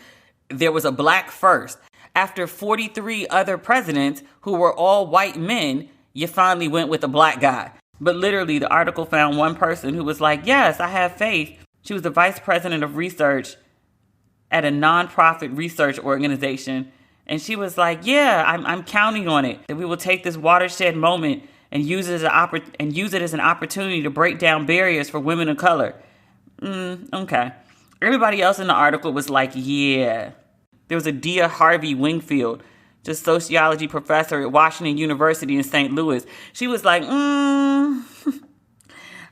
There was a Black first. After 43 other presidents who were all white men, you finally went with a Black guy. But literally, the article found one person who was like, yes, I have faith. She was the vice president of research at a nonprofit research organization. And she was like, yeah, I'm counting on it, that we will take this watershed moment and use it as an opportunity to break down barriers for women of color. Okay. Everybody else in the article was like, yeah. There was a Dia Harvey Wingfield, just sociology professor at Washington University in St. Louis. She was like,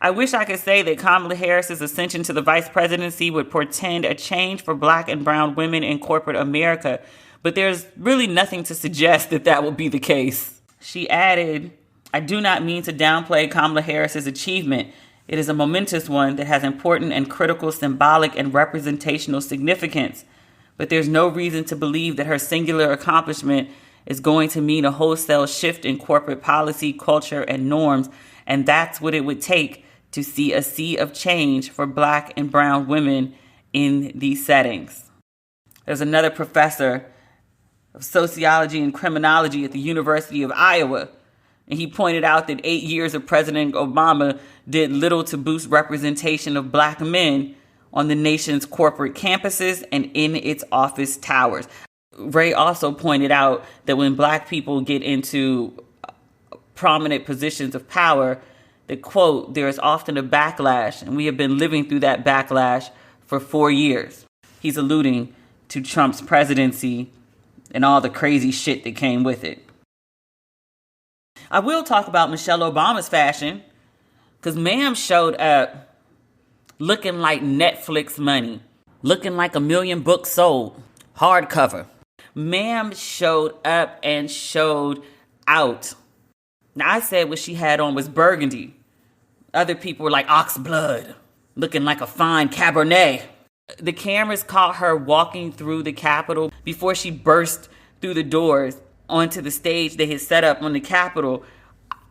I wish I could say that Kamala Harris's ascension to the vice presidency would portend a change for Black and brown women in corporate America. But there's really nothing to suggest that that will be the case. She added, I do not mean to downplay Kamala Harris's achievement. It is a momentous one that has important and critical symbolic and representational significance. But there's no reason to believe that her singular accomplishment is going to mean a wholesale shift in corporate policy, culture, and norms. And that's what it would take to see a sea of change for Black and brown women in these settings. There's another professor of sociology and criminology at the University of Iowa. And he pointed out that 8 years of President Obama did little to boost representation of Black men on the nation's corporate campuses and in its office towers. Ray also pointed out that when Black people get into prominent positions of power, that, quote, there is often a backlash, and we have been living through that backlash for 4 years. He's alluding to Trump's presidency and all the crazy shit that came with it. I will talk about Michelle Obama's fashion, because ma'am showed up looking like Netflix money, looking like 1 million books sold, hardcover. Ma'am showed up and showed out. Now, I said what she had on was burgundy. Other people were like ox blood, looking like a fine Cabernet. The cameras caught her walking through the Capitol before she burst through the doors onto the stage they had set up on the Capitol.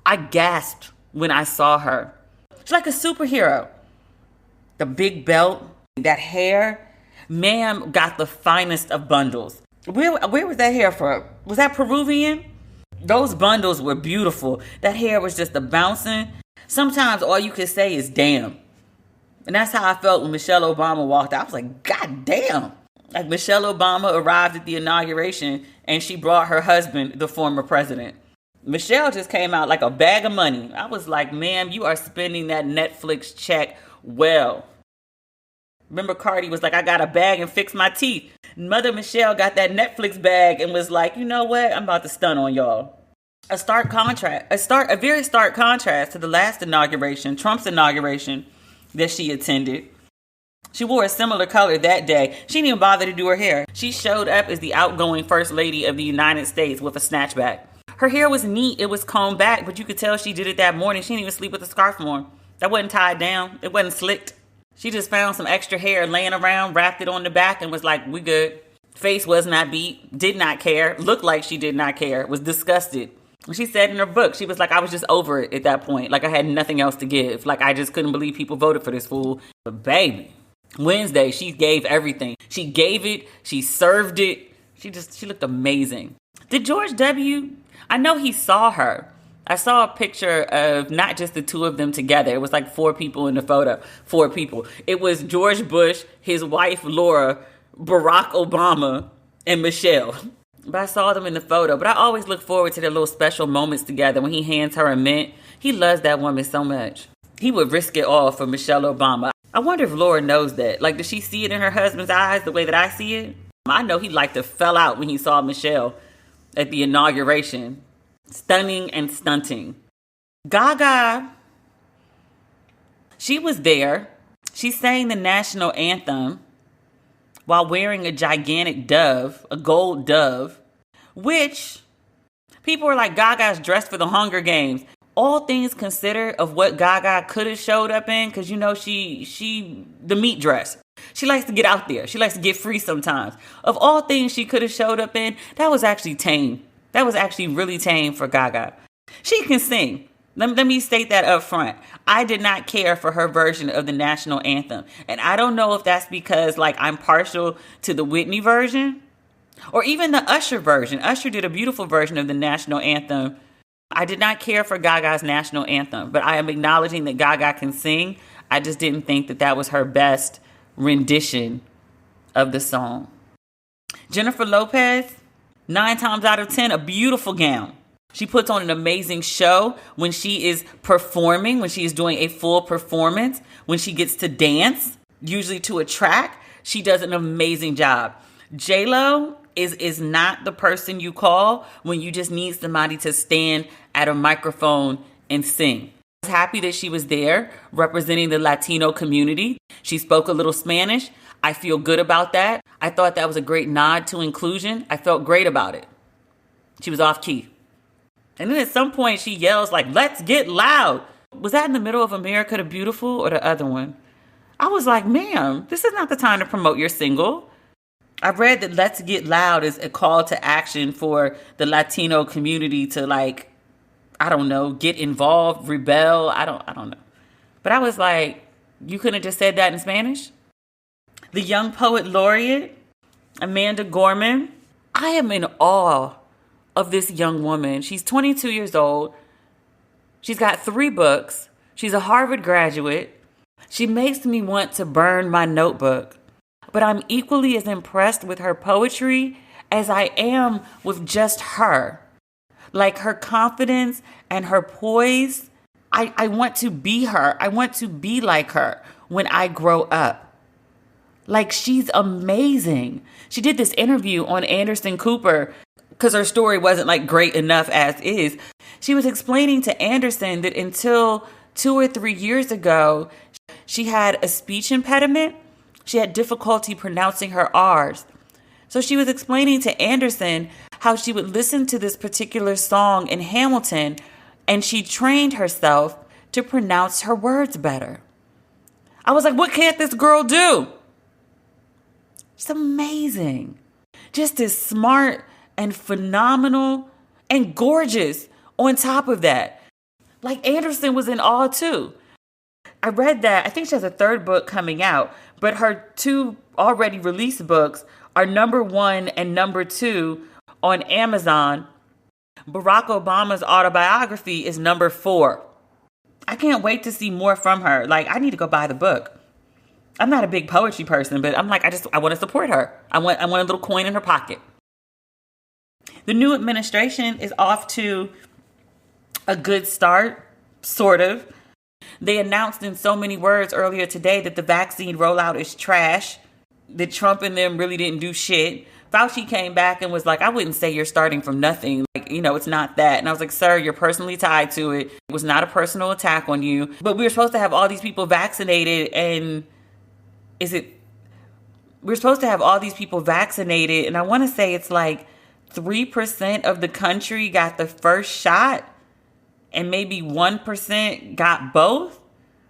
I gasped when I saw her. She's like a superhero. The big belt, that hair. Ma'am got the finest of bundles. Where was that hair from? Was that Peruvian? Those bundles were beautiful. That hair was just a bouncing. Sometimes all you could say is damn. And that's how I felt when Michelle Obama walked out. I was like, God damn. Like Michelle Obama arrived at the inauguration and she brought her husband, the former president. Michelle just came out like a bag of money. I was like, ma'am, you are spending that Netflix check well. Remember Cardi was like, I got a bag and fixed my teeth. Mother Michelle got that Netflix bag and was like, you know what? I'm about to stun on y'all. A very stark contrast to the last inauguration, Trump's inauguration, that she attended. She wore a similar color that day. She didn't even bother to do her hair. She showed up as the outgoing First Lady of the United States with a snatchback. Her hair was neat. It was combed back, but you could tell she did it that morning. She didn't even sleep with a scarf on. That wasn't tied down. It wasn't slicked. She just found some extra hair laying around, wrapped it on the back, and was like, we good. Face was not beat. Did not care. Looked like she did not care. Was disgusted. She said in her book, she was like, I was just over it at that point. Like I had nothing else to give. Like I just couldn't believe people voted for this fool. But baby, Wednesday, she gave everything. She gave it. She served it. She looked amazing. Did George W., I know he saw her. I saw a picture of not just the two of them together. It was like 4 people in the photo. 4 people. It was George Bush, his wife, Laura, Barack Obama, and Michelle. But I saw them in the photo. But I always look forward to their little special moments together when he hands her a mint. He loves that woman so much. He would risk it all for Michelle Obama. I wonder if Laura knows that. Like, does she see it in her husband's eyes the way that I see it? I know he liked to fell out when he saw Michelle at the inauguration. Stunning and stunting. Gaga, she was there. She sang the national anthem while wearing a gigantic dove, a gold dove, which people were like, Gaga's dressed for the Hunger Games. All things considered of what Gaga could have showed up in, because you know she the meat dress. She likes to get out there. She likes to get free sometimes. Of all things she could have showed up in, that was actually tame. That was actually really tame for Gaga. She can sing. Let me state that up front. I did not care for her version of the national anthem. And I don't know if that's because like I'm partial to the Whitney version or even the Usher version. Usher did a beautiful version of the national anthem. I did not care for Gaga's national anthem, but I am acknowledging that Gaga can sing. I just didn't think that that was her best rendition of the song. Jennifer Lopez, 9 times out of 10, a beautiful gown. She puts on an amazing show when she is performing, when she is doing a full performance, when she gets to dance, usually to a track. She does an amazing job. J-Lo is not the person you call when you just need somebody to stand at a microphone and sing. I was happy that she was there representing the Latino community. She spoke a little Spanish. I feel good about that. I thought that was a great nod to inclusion. I felt great about it. She was off key. And then at some point she yells like, let's get loud. Was that in the middle of America the Beautiful or the other one? I was like, ma'am, this is not the time to promote your single. I read that Let's Get Loud is a call to action for the Latino community to like, I don't know, get involved, rebel. I don't know. But I was like, you couldn't have just said that in Spanish? The young poet laureate, Amanda Gorman. I am in awe of this young woman. She's 22 years old. She's got 3 books. She's a Harvard graduate. She makes me want to burn my notebook. But I'm equally as impressed with her poetry as I am with just her. Like her confidence and her poise. I want to be her. I want to be like her when I grow up. Like she's amazing. She did this interview on Anderson Cooper because her story wasn't like great enough as is. She was explaining to Anderson that until 2 or 3 years ago, she had a speech impediment. She had difficulty pronouncing her R's. So she was explaining to Anderson how she would listen to this particular song in Hamilton and she trained herself to pronounce her words better. I was like, what can't this girl do? It's amazing. Just as smart and phenomenal and gorgeous on top of that. Like Anderson was in awe too. I read that. I think she has a 3rd book coming out, but her 2 already released books are number 1 and number 2 on Amazon. Barack Obama's autobiography is number 4. I can't wait to see more from her. Like, I need to go buy the book. I'm not a big poetry person, but I'm like, I want to support her. I want a little coin in her pocket. The new administration is off to a good start, sort of. They announced in so many words earlier today that the vaccine rollout is trash, that Trump and them really didn't do shit. Fauci came back and was like, I wouldn't say you're starting from nothing. Like, it's not that. And I was like, sir, you're personally tied to it. It was not a personal attack on you. But we were supposed to have all these people vaccinated and is it, we're supposed to have all these people vaccinated, and I want to say it's like 3% of the country got the first shot and maybe 1% got both.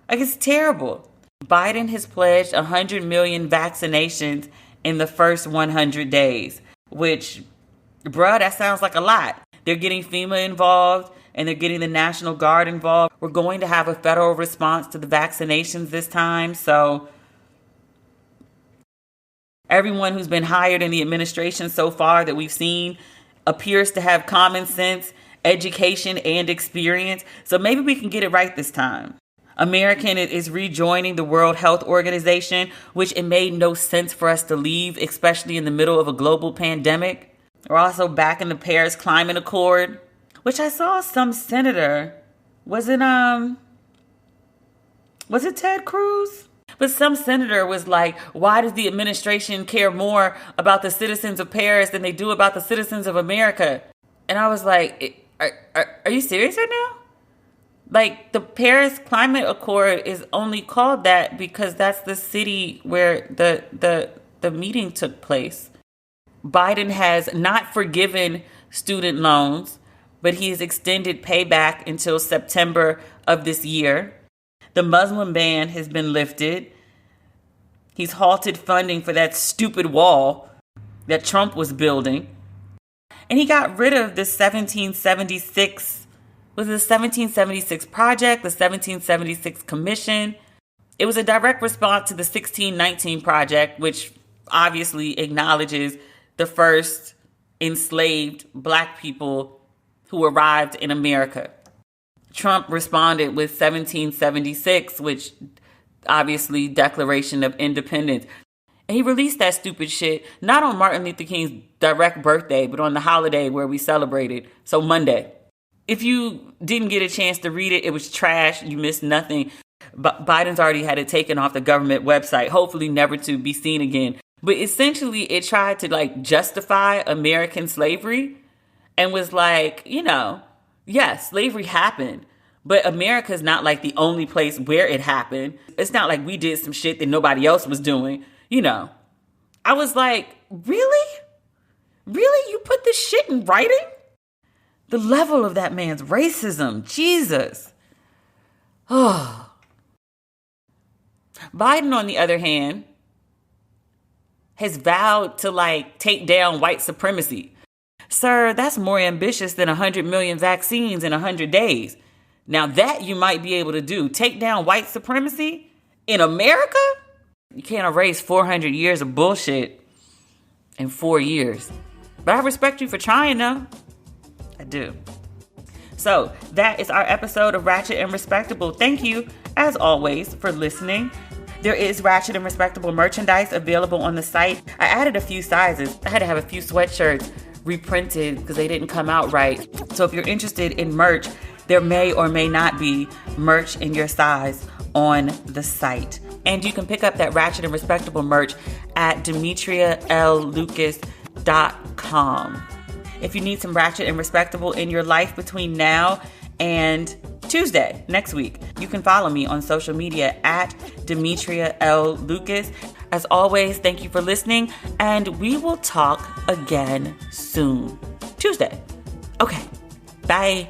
Like, it's terrible. Biden has pledged 100 million vaccinations in the first 100 days, which, bruh, that sounds like a lot. They're getting FEMA involved and they're getting the National Guard involved. We're going to have a federal response to the vaccinations this time. So everyone who's been hired in the administration so far that we've seen appears to have common sense, education, and experience. So maybe we can get it right this time. American is rejoining the World Health Organization, which it made no sense for us to leave, especially in the middle of a global pandemic. We're also back in the Paris Climate Accord, which I saw some senator, was it Ted Cruz? But some senator was like, why does the administration care more about the citizens of Paris than they do about the citizens of America? And I was like, are you serious right now? Like, the Paris Climate Accord is only called that because that's the city where the meeting took place. Biden has not forgiven student loans, but he has extended payback until September of this year. The Muslim ban has been lifted. He's halted funding for that stupid wall that Trump was building. And he got rid of the 1776, was it the 1776 project, the 1776 commission? It was a direct response to the 1619 project, which obviously acknowledges the first enslaved Black people who arrived in America. Trump responded with 1776, which obviously Declaration of Independence. And he released that stupid shit, not on Martin Luther King's direct birthday, but on the holiday where we celebrated. So Monday. If you didn't get a chance to read it, it was trash. You missed nothing. But Biden's already had it taken off the government website, hopefully never to be seen again. But essentially, it tried to justify American slavery and was like, yes, slavery happened, but America's not like the only place where it happened. It's not like we did some shit that nobody else was doing. I was like, really? Really? You put this shit in writing? The level of that man's racism, Jesus. Oh. Biden, on the other hand, has vowed to take down white supremacy. Sir, that's more ambitious than 100 million vaccines in 100 days. Now that you might be able to do, take down white supremacy in America? You can't erase 400 years of bullshit in 4 years. But I respect you for trying, though. I do. So that is our episode of Ratchet and Respectable. Thank you, as always, for listening. There is Ratchet and Respectable merchandise available on the site. I added a few sizes. I had to have a few sweatshirts reprinted because they didn't come out right. So if you're interested in merch, there may or may not be merch in your size on the site. And you can pick up that Ratchet and Respectable merch at DemetriaLLucas.com. If you need some Ratchet and Respectable in your life between now and Tuesday, next week, you can follow me on social media at Demetria L. Lucas. As always, thank you for listening, and we will talk again soon. Tuesday. Okay. Bye.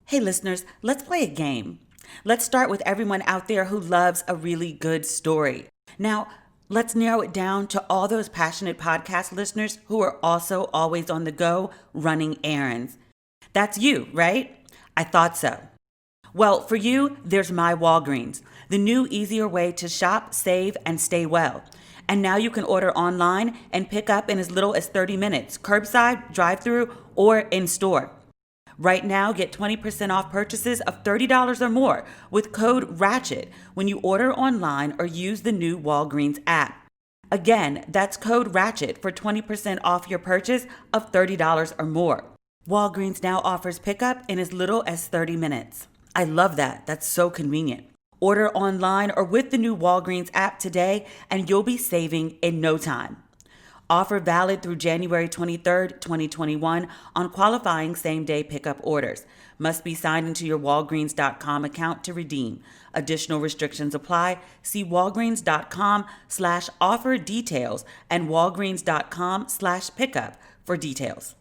Hey listeners, let's play a game. Let's start with everyone out there who loves a really good story. Now, let's narrow it down to all those passionate podcast listeners who are also always on the go running errands. That's you, right? I thought so. Well, for you, there's My Walgreens, the new easier way to shop, save, and stay well. And now you can order online and pick up in as little as 30 minutes, curbside, drive-through, or in-store. Right now, get 20% off purchases of $30 or more with code RATCHET when you order online or use the new Walgreens app. Again, that's code RATCHET for 20% off your purchase of $30 or more. Walgreens now offers pickup in as little as 30 minutes. I love that. That's so convenient. Order online or with the new Walgreens app today, and you'll be saving in no time. Offer valid through January 23rd, 2021 on qualifying same-day pickup orders. Must be signed into your Walgreens.com account to redeem. Additional restrictions apply. See Walgreens.com/offer details and Walgreens.com/pickup for details.